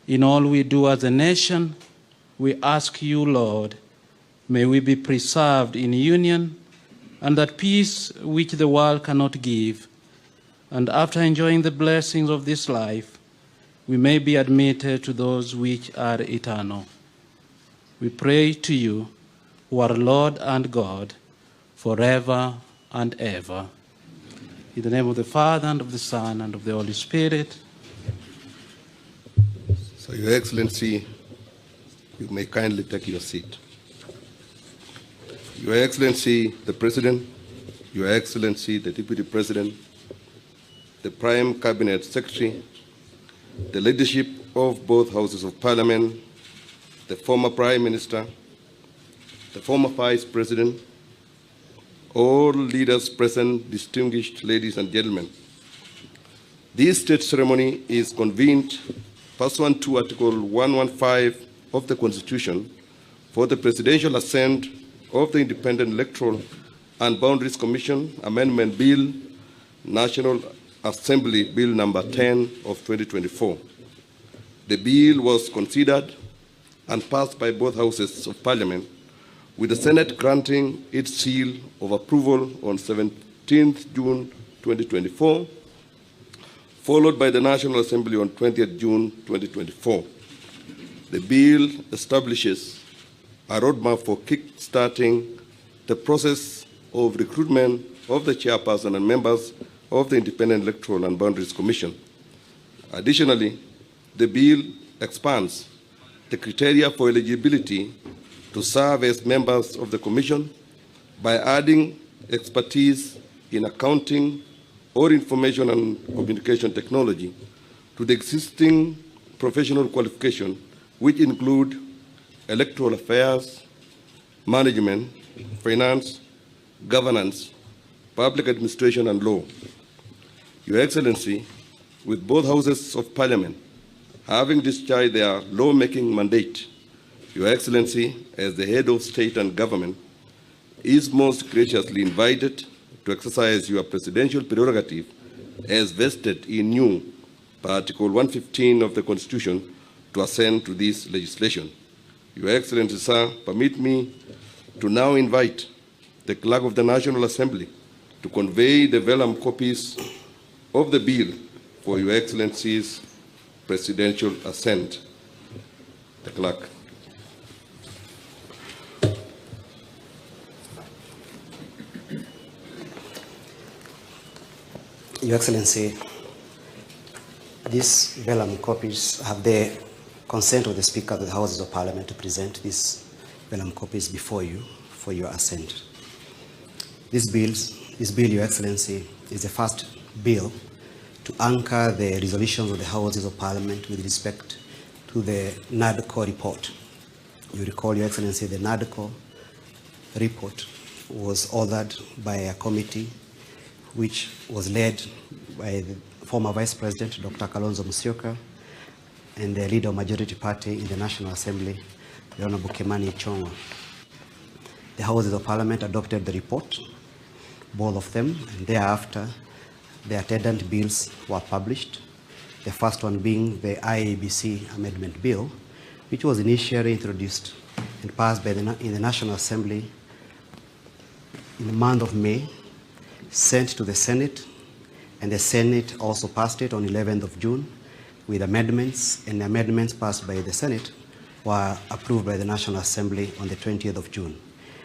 In all we do as a nation, we ask you, Lord, may we be preserved in union and that peace which the world cannot give, and after enjoying the blessings of this life, we may be admitted to those which are eternal. We pray to you, who are Lord and God, forever and ever. In the name of the Father, and of the Son, and of the Holy Spirit. So, Your Excellency, you may kindly take your seat. Your Excellency, the President, Your Excellency, the Deputy President, the Prime Cabinet Secretary, the leadership of both Houses of Parliament, the former Prime Minister, the former Vice President, all leaders present, distinguished ladies and gentlemen. This state ceremony is convened pursuant to Article 115 of the Constitution for the Presidential Assent of the Independent Electoral and Boundaries Commission Amendment Bill, National Assembly Bill number 10 of 2024. The bill was considered and passed by both Houses of Parliament, with the Senate granting its seal of approval on 17th June 2024, followed by the National Assembly on 20th June 2024. The bill establishes a roadmap for kick-starting the process of recruitment of the chairperson and members of the Independent Electoral and Boundaries Commission. Additionally, the bill expands the criteria for eligibility to serve as members of the Commission by adding expertise in accounting or information and communication technology to the existing professional qualification, which include electoral affairs, management, finance, governance, public administration, and law. Your Excellency, with both Houses of Parliament having discharged their lawmaking mandate, Your Excellency, as the head of state and government, is most graciously invited to exercise your presidential prerogative as vested in you by Article 115 of the Constitution to assent to this legislation. Your Excellency, sir, permit me to now invite the Clerk of the National Assembly to convey the vellum copies of the bill for Your Excellency's presidential assent. The Clerk. Your Excellency, these vellum copies have the consent of the Speaker of the Houses of Parliament to present these vellum copies before you for your assent. This bill, Your Excellency, is the first bill to anchor the resolutions of the Houses of Parliament with respect to the NADCO report. You recall, Your Excellency, the NADCO report was authored by a committee which was led by the former Vice President, Dr. Kalonzo Musyoka, and the leader of Majority Party in the National Assembly, the Honorable Kimani Ichung'wah. The Houses of Parliament adopted the report, both of them, and thereafter the attendant bills were published, the first one being the IEBC Amendment Bill, which was initially introduced and passed in the National Assembly in the month of May, sent to the Senate, and the Senate also passed it on 11th of June with amendments, and the amendments passed by the Senate were approved by the National Assembly on the 20th of June.